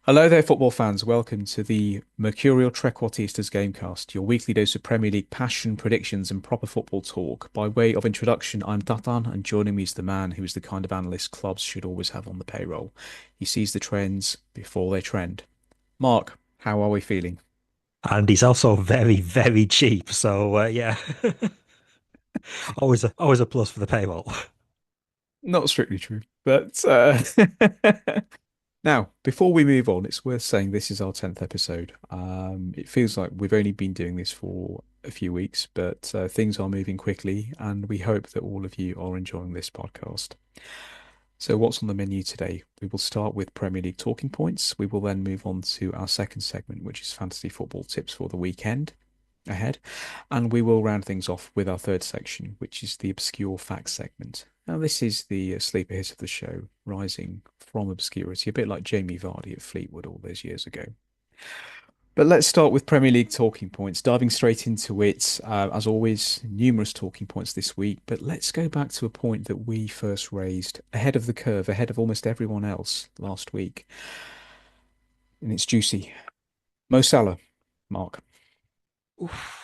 Hello there, football fans. Welcome to the Mercurial Trequartistas Gamecast, your weekly dose of Premier League passion, predictions, and proper football talk. By way of introduction, I'm Tatan, and joining me is the man who is the kind of analyst clubs should always have on the payroll. He sees the trends before they trend. Mark, how are we feeling? And he's also very, very cheap. So yeah, always a plus for the paywall. Not strictly true, but now, before we move on, it's worth saying this is our 10th episode. It feels like we've only been doing this for a few weeks, but things are moving quickly, and we hope that all of you are enjoying this podcast. So, what's on the menu today? We will start with Premier League talking points. We will then move on to our second segment, which is fantasy football tips for the weekend ahead. And we will round things off with our third section, which is the obscure facts segment. Now, this is the sleeper hit of the show, rising from obscurity, a bit like Jamie Vardy at Fleetwood all those years ago. But let's start with Premier League talking points, diving straight into it. As always, numerous talking points this week, but let's go back to a point that we first raised ahead of the curve, ahead of almost everyone else last week. And it's juicy. Mo Salah, Mark. Oof.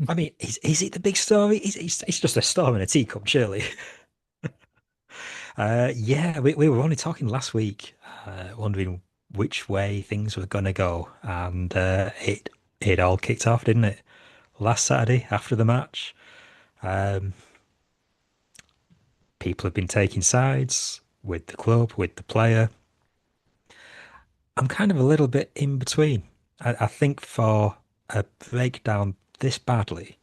I mean, is it the big story? It's just a storm in a teacup, surely. Yeah, we were only talking last week, wondering which way things were gonna go, and it all kicked off, didn't it? Last Saturday after the match, um, people have been taking sides with the club, with the player. I'm kind of a little bit in between. I think for a breakdown this badly,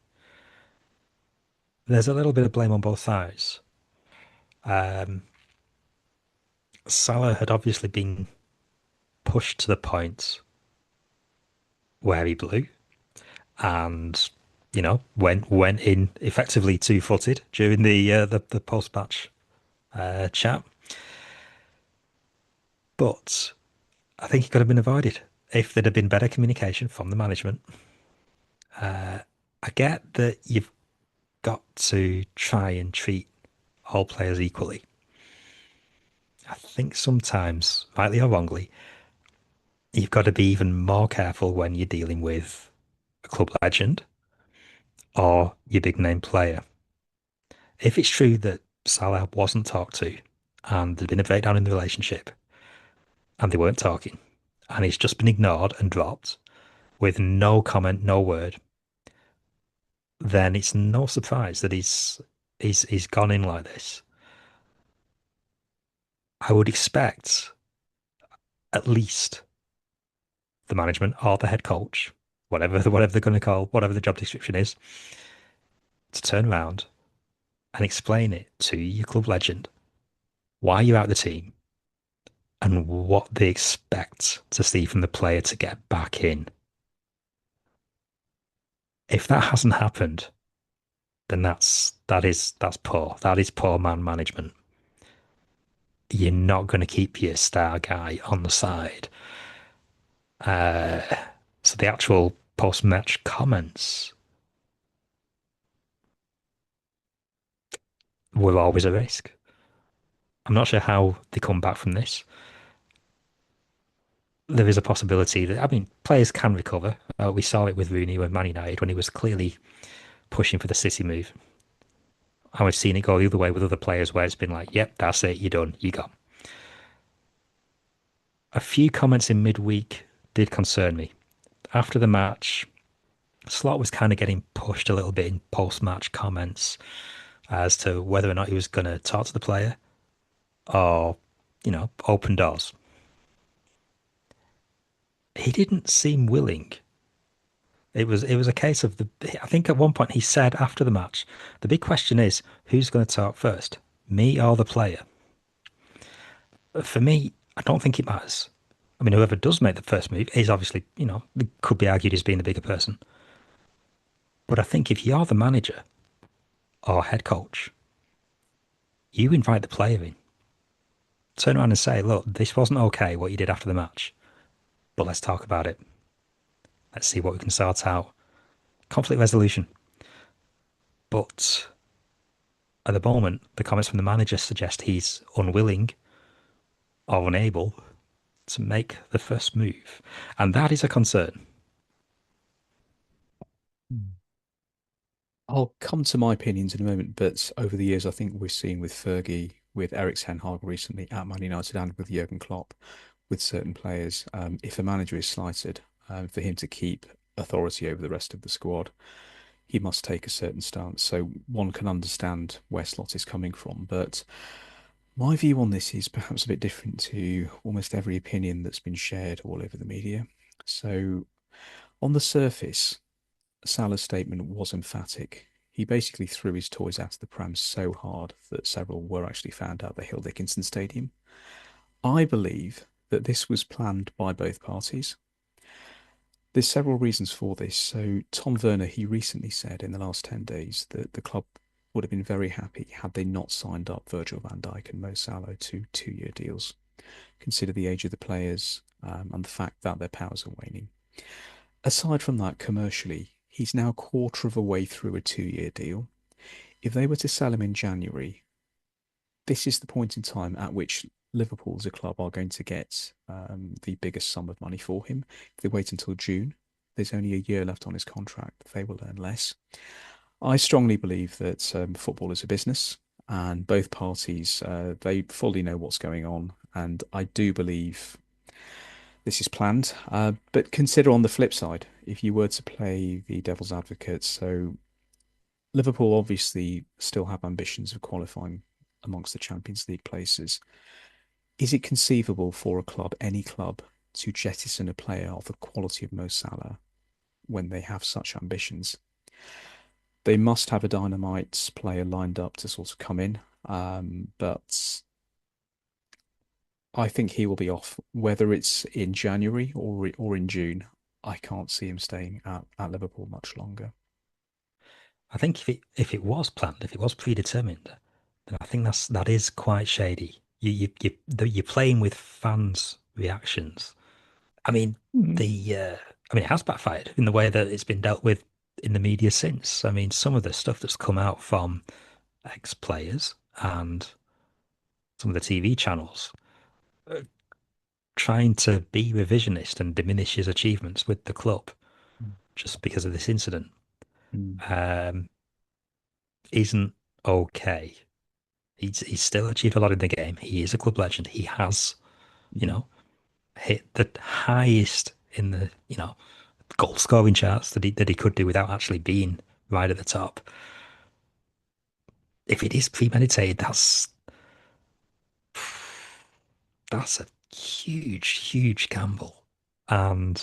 there's a little bit of blame on both sides. Um, Salah had obviously been pushed to the point where he blew, and went in effectively two-footed during the post-match chat. But I think he could have been avoided if there'd have been better communication from the management. I get that you've got to try and treat all players equally. I think sometimes, rightly or wrongly, you've got to be even more careful when you're dealing with a club legend or your big name player. If it's true that Salah wasn't talked to and there's been a breakdown in the relationship and they weren't talking and he's just been ignored and dropped with no comment, no word, then it's no surprise that he's gone in like this. I would expect at least the management or the head coach, whatever they're going to call whatever the job description is, to turn around and explain it to your club legend why you're out of the team and what they expect to see from the player to get back in. If that hasn't happened, then that's poor. That is poor man management. You're not going to keep your star guy on the side. Uh, so the actual post-match comments were always a risk. I'm not sure how they come back from this. There is a possibility that, I mean, players can recover. We saw it with Rooney when Man United when he was clearly pushing for the City move. And we've seen it go the other way with other players where it's been like, yep, that's it, you're done, you got. A few comments in midweek did concern me. After the match, Slot was kind of getting pushed a little bit in post-match comments as to whether or not he was going to talk to the player or, open doors. He didn't seem willing. It was a case of I think at one point he said after the match, the big question is who's going to talk first, me or the player? For me, I don't think it matters. I mean, whoever does make the first move is obviously, could be argued as being the bigger person. But I think if you're the manager or head coach, you invite the player in. Turn around and say, look, this wasn't okay what you did after the match, but let's talk about it. Let's see what we can sort out. Conflict resolution. But at the moment, the comments from the manager suggest he's unwilling or unable. to make the first move. And that is a concern. Mm. I'll come to my opinions in a moment, but over the years, I think we've seen with Fergie, with Eric Ten Hag recently at Man United, and with Jurgen Klopp, with certain players, if a manager is slighted, for him to keep authority over the rest of the squad, he must take a certain stance. So one can understand where Slot is coming from, but my view on this is perhaps a bit different to almost every opinion that's been shared all over the media. So on the surface, Salah's statement was emphatic. He basically threw his toys out of the pram so hard that several were actually found at the Hill Dickinson Stadium. I believe that this was planned by both parties. There's several reasons for this. So Tom Werner, he recently said in the last 10 days that the club would have been very happy had they not signed up Virgil van Dijk and Mo Salah to 2-year deals. Consider the age of the players and the fact that their powers are waning. Aside from that, commercially, he's now a quarter of a way through a 2-year deal. If they were to sell him in January, this is the point in time at which Liverpool as a club are going to get the biggest sum of money for him. If they wait until June, there's only a year left on his contract. They will earn less. I strongly believe that football is a business, and both parties they fully know what's going on. And I do believe this is planned. But consider on the flip side, if you were to play the devil's advocate, so Liverpool obviously still have ambitions of qualifying amongst the Champions League places. Is it conceivable for a club, any club, to jettison a player of the quality of Mo Salah when they have such ambitions? They must have a dynamite player lined up to sort of come in, but I think he will be off, whether it's in January or in June. I can't see him staying at Liverpool much longer. I think if it was planned, if it was predetermined, then I think that is quite shady. You're playing with fans' reactions. I mean, Mm, it has backfired in the way that it's been dealt with in the media since. I mean, some of the stuff that's come out from ex-players and some of the TV channels uh, trying to be revisionist and diminish his achievements with the club just because of this incident mm, um, isn't okay. He's still achieved a lot in the game. He is a club legend. He has, you mm. know, hit the highest in the, goal scoring charts that he could do without actually being right at the top. If it is premeditated, that's a huge, huge gamble. And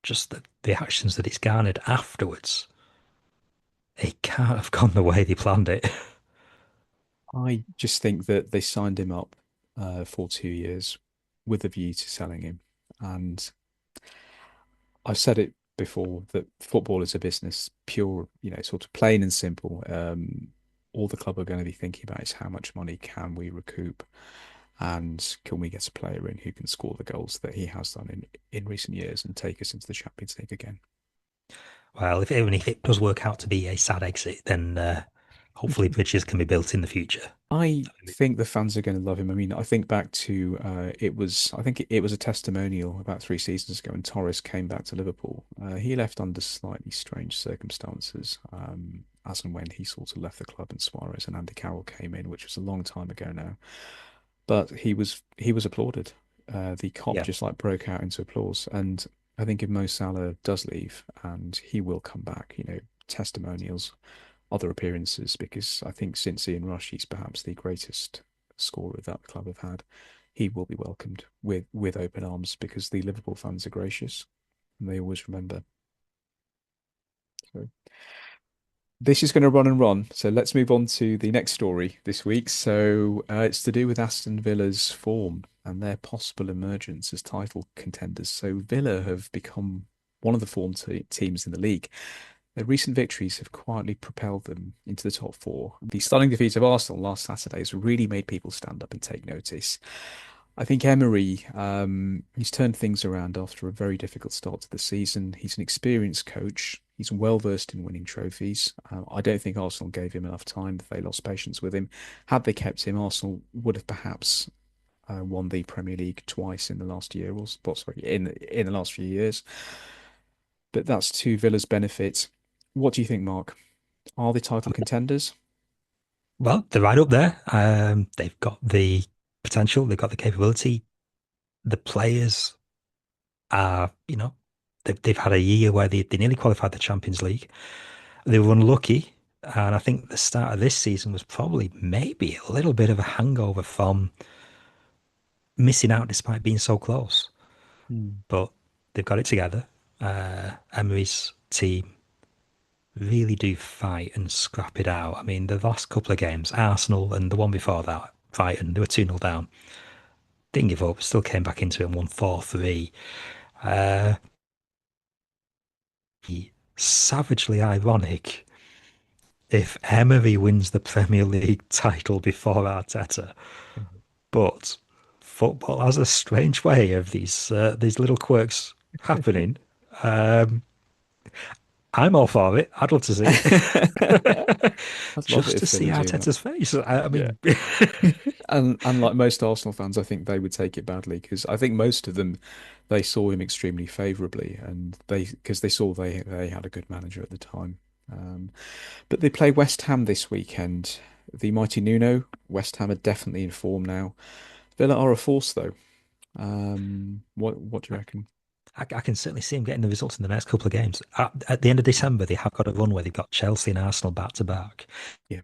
just the actions that it's garnered afterwards, it can't have gone the way they planned it. I just think that they signed him up for 2 years with a view to selling him. And I've said it before that football is a business, pure, sort of plain and simple. All the club are going to be thinking about is how much money can we recoup, and can we get a player in who can score the goals that he has done in recent years and take us into the Champions League again. Well, if it does work out to be a sad exit, then hopefully bridges can be built in the future. I think the fans are going to love him. I mean, I think back to I think it was a testimonial about 3 seasons ago when Torres came back to Liverpool. He left under slightly strange circumstances, as and when he sort of left the club and Suarez and Andy Carroll came in, which was a long time ago now. But he was applauded. The cop Yeah. just like broke out into applause. And I think if Mo Salah does leave, and he will come back, testimonials, other appearances, because I think since Ian Rush, he's perhaps the greatest scorer that the club have had. He will be welcomed with open arms because the Liverpool fans are gracious and they always remember. So this is going to run and run. So let's move on to the next story this week. So it's to do with Aston Villa's form and their possible emergence as title contenders. So Villa have become one of the form teams in the league. Their recent victories have quietly propelled them into the top four. The stunning defeat of Arsenal last Saturday has really made people stand up and take notice. I think Emery, he's turned things around after a very difficult start to the season. He's an experienced coach. He's well versed in winning trophies. I don't think Arsenal gave him enough time. They lost patience with him. Had they kept him, Arsenal would have perhaps won the Premier League twice in the last year, or sorry, in the last few years. But that's to Villa's benefit. What do you think, Mark? Are they title contenders? Well, they're right up there. They've got the potential, they've got the capability. The players are, they've had a year where they nearly qualified the Champions League. They were unlucky, and I think the start of this season was probably maybe a little bit of a hangover from missing out despite being so close. Hmm. But they've got it together. Emery's team really do fight and scrap it out. I mean, the last couple of games, Arsenal and the one before that, Brighton, they were 2-0 down. Didn't give up, still came back into it and won 4-3. Uh, Savagely ironic if Emery wins the Premier League title before Arteta. But football has a strange way of these little quirks happening. Um, I'm all for it. I'd love to see it. I'd love it Just if to see Villa do that. Arteta's face. I Yeah. mean, And like most Arsenal fans, I think they would take it badly because I think most of them they saw him extremely favourably, and they saw they had a good manager at the time. Um, but they play West Ham this weekend. The mighty Nuno. West Ham are definitely in form now. Villa are a force though. What do you reckon? I can certainly see him getting the results in the next couple of games. At the end of December, they have got a run where they've got Chelsea and Arsenal back to back. Yeah,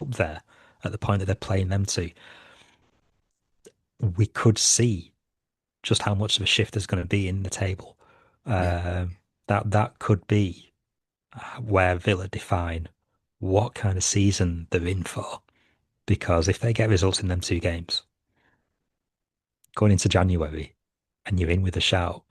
Up there, at the point that they're playing them two, we could see just how much of a shift there's going to be in the table. yeah, That could be where Villa define what kind of season they're in for. Because if they get results in them two games, going into January, and you're in with a shout,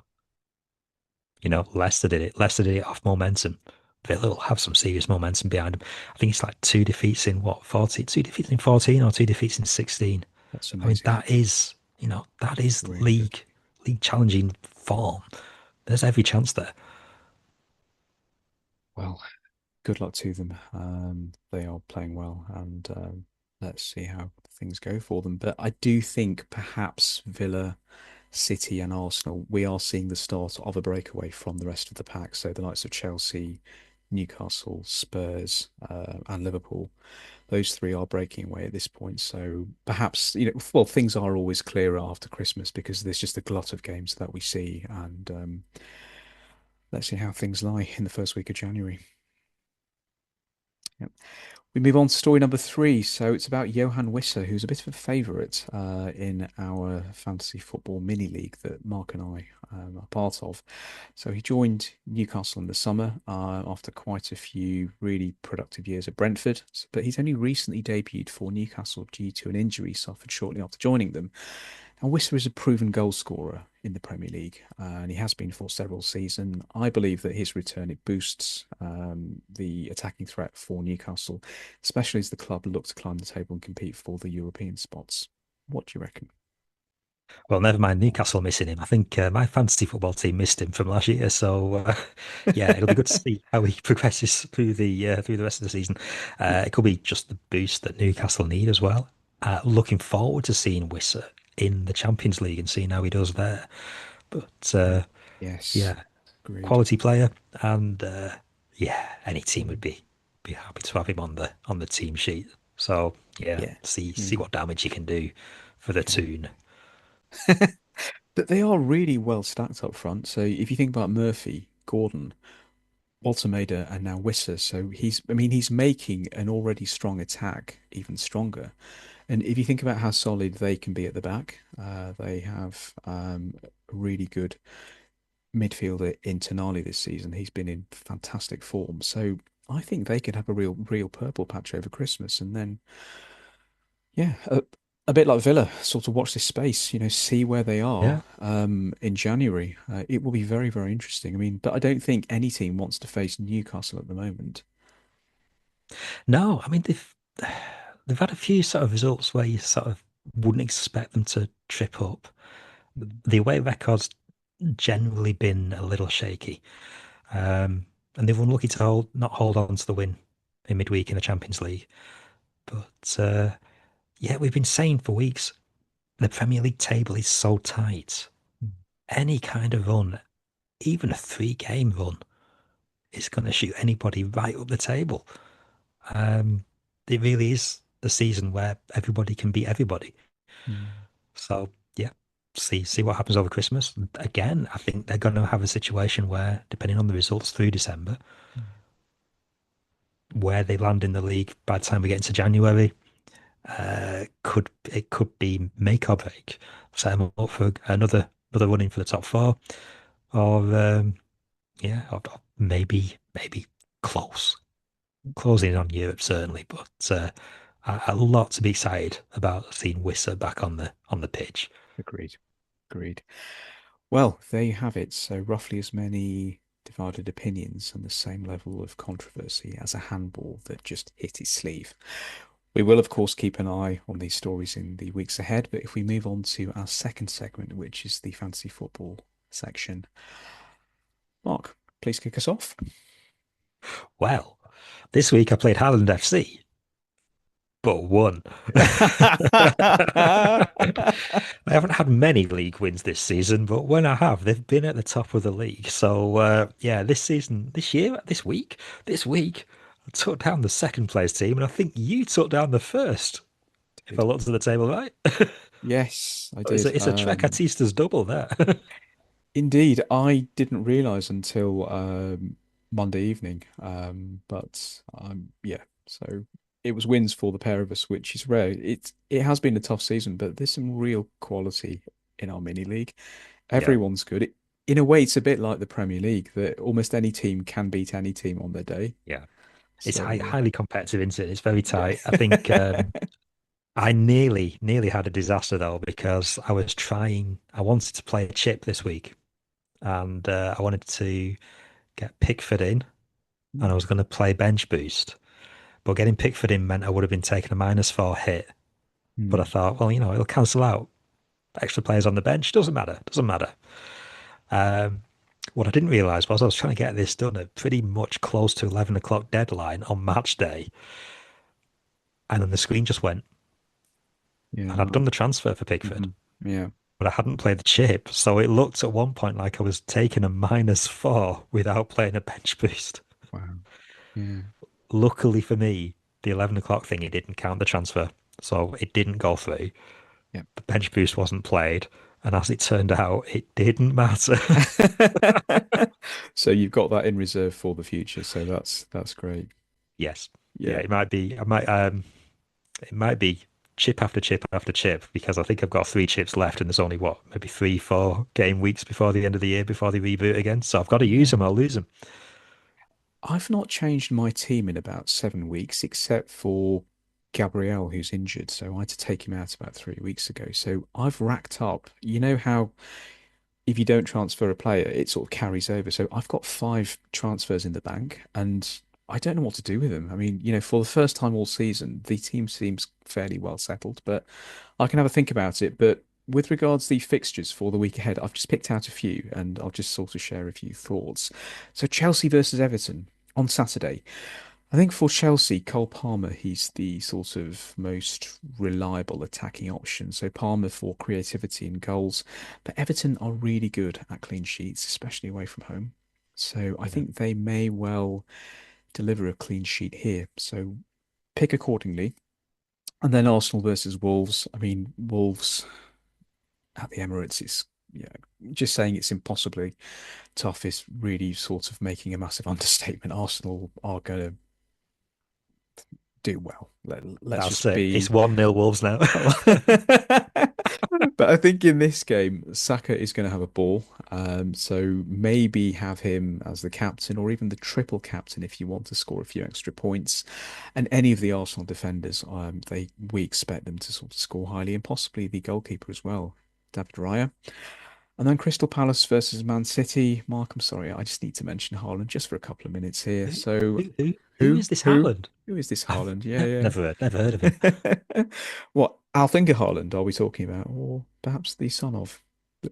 Leicester did it. Leicester did it off momentum. Villa will have some serious momentum behind them. I think it's like two defeats in what, 14, two defeats in 14 or two defeats in 16. that's I mean, amazing. that is Really good. league challenging form. There's every chance there. Well, good luck to them. They are playing well, and let's see how things go for them. But I do think perhaps Villa, City, and Arsenal, we are seeing the start of a breakaway from the rest of the pack. So the likes of Chelsea, Newcastle, Spurs, and Liverpool, those three are breaking away at this point. So perhaps, well, things are always clearer after Christmas because there's just a glut of games that we see, and let's see how things lie in the first week of January. Yep. We move on to story number three. So it's about Johan Wissa, who's a bit of a favourite in our fantasy football mini league that Mark and I are part of. So he joined Newcastle in the summer after quite a few really productive years at Brentford. But he's only recently debuted for Newcastle due to an injury suffered shortly after joining them. Now, Wissa is a proven goal scorer in the Premier League, and he has been for several seasons. I believe that his return it boosts the attacking threat for Newcastle, especially as the club look to climb the table and compete for the European spots. What do you reckon? Well, never mind Newcastle missing him. I think my fantasy football team missed him from last year. So yeah, it'll be good to see how he progresses through the rest of the season. It could be just the boost that Newcastle need as well. Looking forward to seeing Wissa in the Champions League and seeing how he does there. But Yes, yeah, agreed. quality player, and yeah, any team would be happy to have him on the team sheet. So yeah, Yeah. see Mm, what damage he can do for the yeah. tune. But they are really well stacked up front. So if you think about Murphy, Gordon, Altameda, and now Wissa, so he's making an already strong attack even stronger. And if you think about how solid they can be at the back, they have a really good midfielder in Tonali this season. He's been in fantastic form. So I think they could have a real purple patch over Christmas. And then, yeah, a bit like Villa, sort of watch this space, see where they are Yeah. in January. It will be very, very interesting. I mean, but I don't think any team wants to face Newcastle at the moment. No, I mean they've had a few sort of results where you sort of wouldn't expect them to trip up. Mm. The away record's generally been a little shaky, and they've unlucky to not hold on to the win in midweek in the Champions League. But yeah, we've been saying for weeks The Premier League table is so tight. Any kind of run, even a 3 game run, is going to shoot anybody right up the table. Um, it really is a season where everybody can beat everybody. Mm. So yeah, see what happens over Christmas. Again, I think they're going to have a situation where, depending on the results through December, where they land in the league by the time we get into January, could be make or break. Set them up for another running for the top four, or yeah, or maybe close closing in on Europe certainly, but a lot to be excited about seeing Wissa back on the pitch. Agreed. Agreed. Well, there you have it. So, roughly as many divided opinions and the same level of controversy as a handball that just hit its sleeve. We will, of course, keep an eye on these stories in the weeks ahead. But if we move on to our second segment, which is the fantasy football section, Mark, please kick us off. Well, this week I played Highland FC, but won. I haven't had many league wins this season, but when I have, they've been at the top of the league. So yeah, this season, this week, I took down the second place team, and I think you took down the first. If I Did. looked at the table right, Yes, I it's did. a Trecatista's double there. Indeed, I didn't realize until Monday evening. But yeah, so it was wins for the pair of us, which is rare. It has been a tough season, but there's some real quality in our mini league. Yeah, Everyone's good. In a way, it's a bit like the Premier League that almost any team can beat any team on their day. yeah. It's So highly competitive, isn't it? It's very yeah. tight. I think I nearly had a disaster though because I wanted to play a chip this week, and I wanted to get Pickford in, and I was going to play bench boost. But getting Pickford in meant I would have been taking a -4 hit. But I Hmm. thought, well, it'll cancel out. Extra players on the bench doesn't matter. Doesn't matter. Um, what I didn't realize was I was trying to get this done at pretty much close to 11 o'clock deadline on match day, and then the screen just went. And I'd Yeah. done the transfer for Pickford, Hmm. Yeah. but I hadn't played the chip, so it looked at one point like I was taking a -4 without playing a bench boost. Wow. Yeah. Luckily for me, the 11 o'clock thing, it didn't count the transfer, so it didn't go through. Yeah. The bench boost wasn't played, and as it turned out, it didn't matter. So you've got that in reserve for the future. So that's great. Yes, yeah, Yeah. it might be. It might be chip after chip after chip because I think I've got 3 chips left, and there's only what, maybe 3, 4 game weeks before the end of the year before they reboot again. So I've got to use Yeah. them or lose them. I've not changed my team in about 7 weeks, except for Gabriel, who's injured. So I had to take him out about 3 weeks ago. So I've racked up. You know how if you don't transfer a player, it sort of carries over. So I've got 5 transfers in the bank, and I don't know what to do with them. I mean, for the first time all season, the team seems fairly well settled, but I can have a think about it. But with regards to the fixtures for the week ahead, I've just picked out a few, and I'll just sort of share a few thoughts. So Chelsea versus Everton on Saturday. I think for Chelsea, Cole Palmer, he's the sort of most reliable attacking option. So Palmer for creativity and goals. But Everton are really good at clean sheets, especially away from home. So I Yeah, think they may well deliver a clean sheet here. So pick accordingly. And then Arsenal versus Wolves. I mean, Wolves at the Emirates, it's yeah, just saying it's impossibly tough is really sort of making a massive understatement. Arsenal are going to do well. Let's that's just it. It's be. 1-0 Wolves now. But I think in this game, Saka is going to have a ball. So maybe have him as the captain or even the triple captain if you want to score a few extra points. And any of the Arsenal defenders, we expect them to sort of score highly and possibly the goalkeeper as well, David Raya. And then Crystal Palace versus Man City. Mark, I'm sorry, I just need to mention Haaland just for a couple of minutes here. who, So who is this who, Haaland? who is this I've Haaland? Yeah, never heard of him. yeah. What Alf-Inge Haaland are we talking about, or perhaps the son of? But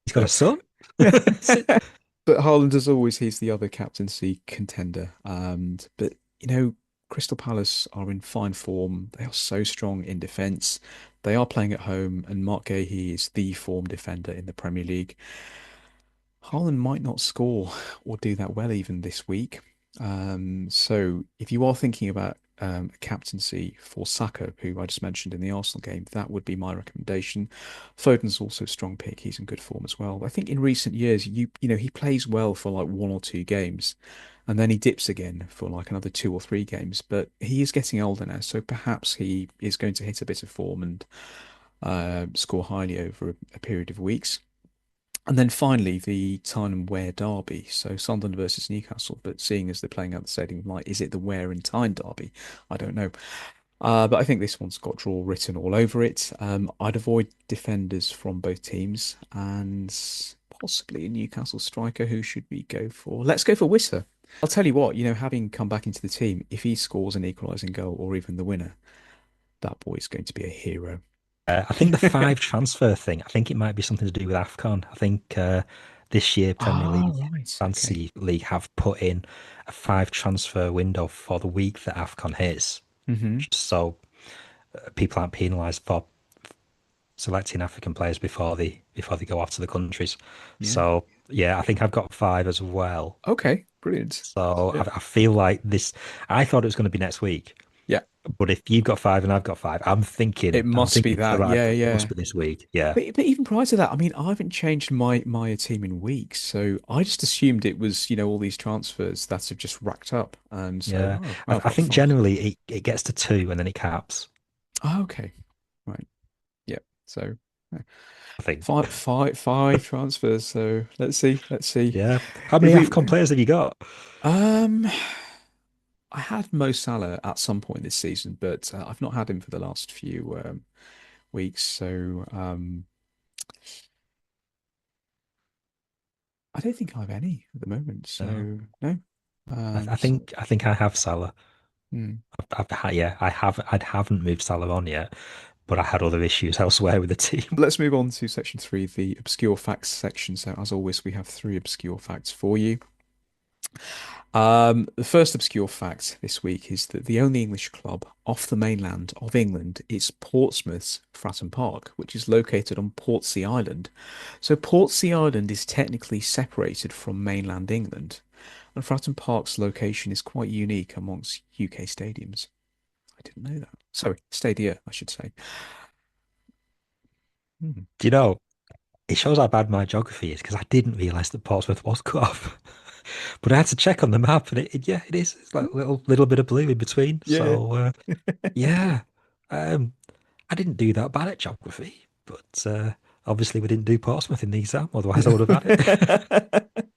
He's got no. a son. But Haaland, as always, he's the other captaincy contender. And but Crystal Palace are in fine form. They are so strong in defence. They are playing at home, and Mark Gahey is the form defender in the Premier League. Haaland might not score or do that well even this week. So if you are thinking about a captaincy for Saka, who I just mentioned in the Arsenal game, that would be my recommendation. Foden's also a strong pick. He's in good form as well. I think in recent years, he plays well for like one or two games, and then he dips again for like another two or three games. But he is getting older now, so perhaps he is going to hit a bit of form and score highly over a period of weeks. And then finally, the Tyne and Wear derby. So Sunderland versus Newcastle. But seeing as they're playing out the stadium, like, is it the Wear and Tyne derby? I don't know. But I think this one's got draw written all over it. I'd avoid defenders from both teams and possibly a Newcastle striker. Who should we go for? Let's go for Wissa. I'll tell you what, having come back into the team, if he scores an equalising goal or even the winner, that boy's going to be a hero. I think the five transfer thing, I think it might be something to do with AFCON. I think this year Premier Ah, League, right. Okay. Fantasy League have put in a five transfer window for the week that AFCON hits, Hmm. just so people aren't penalised for selecting African players before they go off to the countries. Yeah. So yeah, I think I've got five as well. Okay. Brilliant. So Yeah. I feel like this. I thought it was going to be next week, Yeah. but if you've got five and I've got five, It I'm must be thinking to the that. right, Yeah, it yeah. must be this week. Yeah. But even prior to that, I mean, I haven't changed my team in weeks, so I just assumed it was, all these transfers that have just racked up. So, Yeah, oh, I, I've I got think five. generally it gets to two and then it caps. Oh, okay. Right. Yeah. So yeah. I think. Five transfers. So let's see. Let's see. Yeah. How If many we AFCON players have you got? um I had Mo Salah at some point this season, but I've not had him for the last few weeks. So I don't think I have any at the moment. No. So no. I think I have Salah. Hmm. Yeah, I haven't moved Salah on yet, but I had other issues elsewhere with the team. Let's move on to section three, the obscure facts section. So, as always, we have three obscure facts for you. The first obscure fact this week is that the only English club off the mainland of England is Portsmouth's Fratton Park, which is located on Portsea Island. So, Portsea Island is technically separated from mainland England, and Fratton Park's location is quite unique amongst UK stadiums. I didn't know that. Sorry, stadia, I should say. Hmm. Do you know, it shows how bad my geography is because I didn't realize that Portsmouth was cut off. But I had to check on the map and yeah, it is. It's like a little bit of blue in between. Yeah. So yeah. Um I didn't do that bad at geography, but obviously we didn't do Portsmouth in the exam, otherwise I would have had it.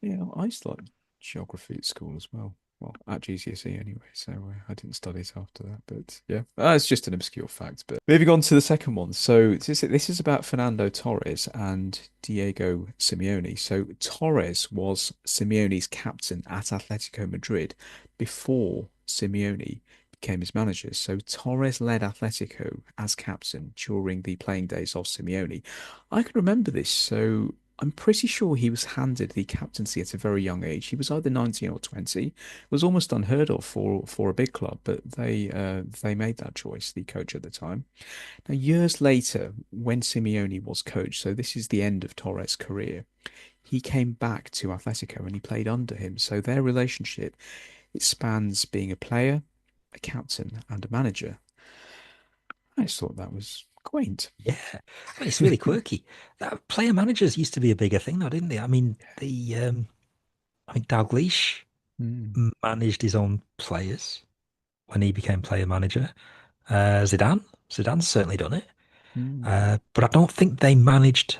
Yeah, I used to like geography at school as well. Well, at GCSE anyway, so I didn't study it after that. But yeah, it's just an obscure fact. But moving on to the second one. So this is about Fernando Torres and Diego Simeone. So Torres was Simeone's captain at Atletico Madrid before Simeone became his manager. So Torres led Atletico as captain during the playing days of Simeone. I can remember this. So I'm pretty sure he was handed the captaincy at a very young age. He was either 19 or 20. It was almost unheard of for a big club, but they made that choice, the coach at the time. Now, years later, when Simeone was coach, so this is the end of Torres' career, he came back to Atletico and he played under him. So their relationship, it spans being a player, a captain, and a manager. I just thought that was quaint. Yeah. I mean, it's really quirky. That player managers used to be a bigger thing though, didn't they? I mean, the I think Dalglish Mm, managed his own players when he became player manager. Zidane's certainly done it. mm, But I don't think they managed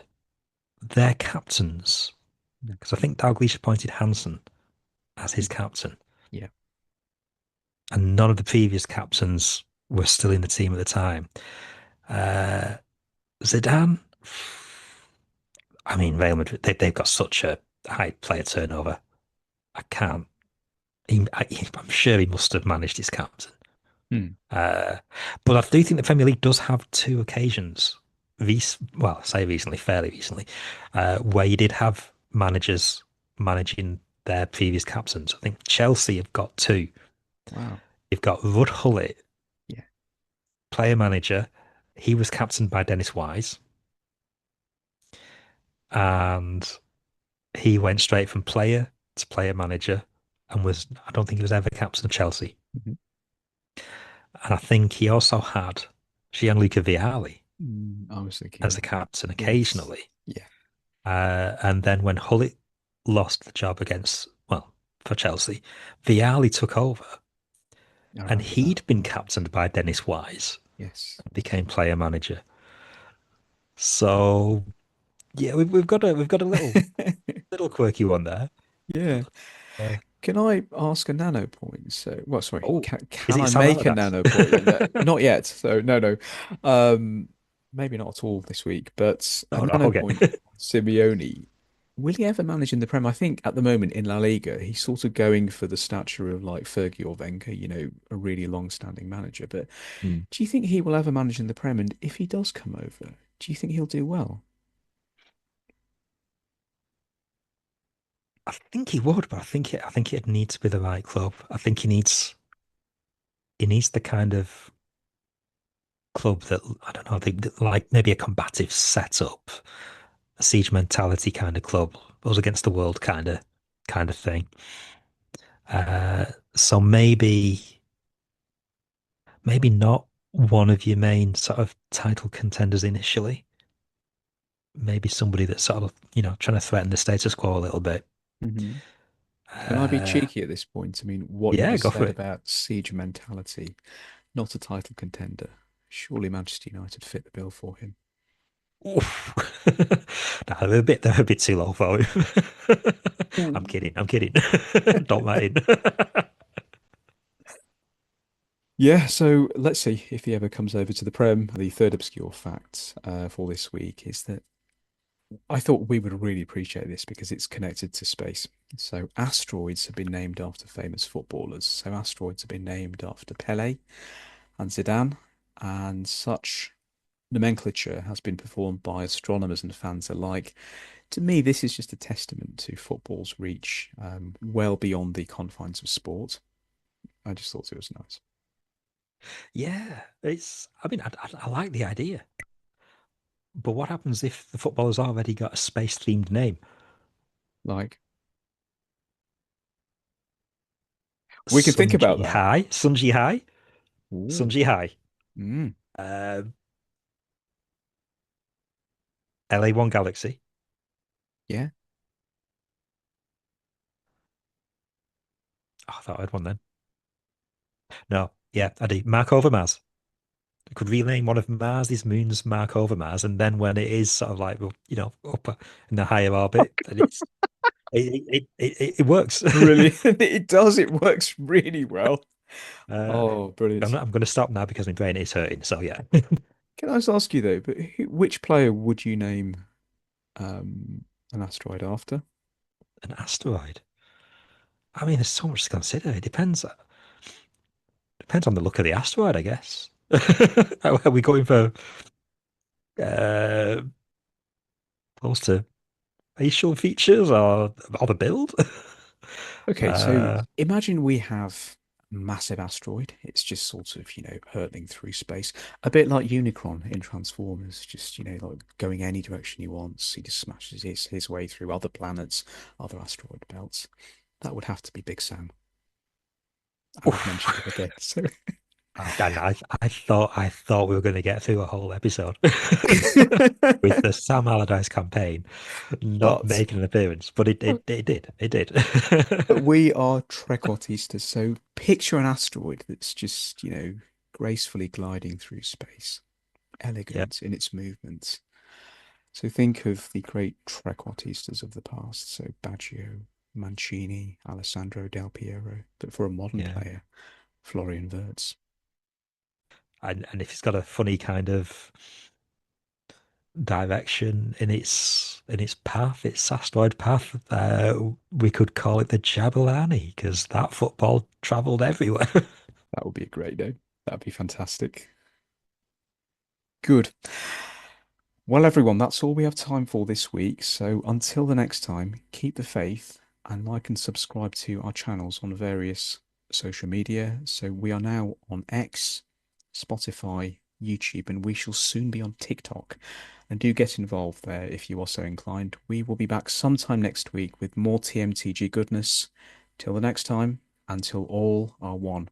their captains mm. because I think Dalglish appointed Hansen as his captain, Yeah. and none of the previous captains were still in the team at the time. Uh, Zidane, I mean, Real Madrid, they've got such a high player turnover. I can't. I'm sure he must have managed his captain. Mm, Uh, but I do think the Premier League does have two occasions, well, I say recently, fairly recently, where you did have managers managing their previous captains. I think Chelsea have got two. wow. You've got Ruud Gullit, Yeah. player manager, He was captained by Dennis Wise, and he went straight from player to player manager, and I don't think he was ever captain of Chelsea. Mhm. And I think he also had Gianluca Vialli I was thinking as the that. captain Yes. occasionally. Yeah, And then when Hullet lost the job for Chelsea, Vialli took over, I and remember that. he'd been captained by Dennis Wise Yes. and became player manager. So yeah, we've got a little quirky one there. Yeah. Uh, Can I ask a nano point? So, well, sorry, oh, is can it I Sam make a Allardyce? nano point then? Not yet. So, no, no. Um, maybe not at all this week, but a Oh no, nano okay. point on Simeone. Will he ever manage in the Prem? I think at the moment in La Liga, he's sort of going for the stature of like Fergie or Wenger, a really long-standing manager. But Hmm. do you think he will ever manage in the Prem? And if he does come over, do you think he'll do well? I think he would, but I think it needs to be the right club. I think he needs the kind of club that I don't know, like maybe a combative setup, a siege mentality kind of club, us against the world kind of thing. Uh, so maybe not one of your main sort of title contenders initially. Maybe somebody that's sort of trying to threaten the status quo a little bit. Hmm. Can I be Uh, cheeky at this point? I mean, what you yeah, just go for said it. about siege mentality, not a title contender. Surely Manchester United fit the bill for him. Oof. No, they're a bit too low for him. I'm Ooh. kidding. I'm kidding. Don't mind. Yeah, so let's see if he ever comes over to the Prem. The third obscure fact for this week is that I thought we would really appreciate this because it's connected to space. So asteroids have been named after famous footballers. So asteroids have been named after Pele and Zidane, and such nomenclature has been performed by astronomers and fans alike. To me, this is just a testament to football's reach well beyond the confines of sport. I just thought it was nice. Yeah, I mean, I like the idea, but what happens if the footballer's already got a space-themed name? Like, we can think about Sunji that. High, Sunji High, Ooh. Sunji High, Mm. um, LA1 Galaxy. Yeah. Oh, I thought I had one then. No, yeah, I do. Mark over Mars. I could rename one of Mars's moons Mark over Mars, and then when it is sort of like, well, up in the higher orbit, then it works. Brilliant. It does. It works really well. uh, Oh, brilliant. I'm going to stop now because my brain is hurting. So yeah, Can I just ask you though, but which player would you name an asteroid after? an asteroid. I mean, there's so much to consider. It depends on the look of the asteroid, I guess. Are we going for uh, close to facial features or the build? Okay, so uh, imagine we have a massive asteroid. It's just sort of, hurtling through space, a bit like Unicron in Transformers, just, like going any direction he wants. He just smashes his way through other planets, other asteroid belts. That would have to be Big Sam. And I've oof. mentioned him again. So I thought we were going to get through a whole episode with the Sam Allardyce campaign not but making an appearance, but it did. It did. but we are Trequartistas, so picture an asteroid that's just, gracefully gliding through space, Yeah, elegant in its movements. So think of the great trequartistas of the past, so Baggio, Mancini, Alessandro Del Piero, but for a modern yeah. player, Florian Wirtz. And if it's got a funny kind of direction in its path, its asteroid path, we could call it the Jabulani because that football travelled everywhere. That would be a great name. That'd be fantastic. Good. Well, everyone, that's all we have time for this week. So until the next time, keep the faith and like and subscribe to our channels on various social media. So we are now on X, Spotify, YouTube, and we shall soon be on TikTok. And do get involved there if you are so inclined. We will be back sometime next week with more TMTG goodness. Till the next time, until all are one.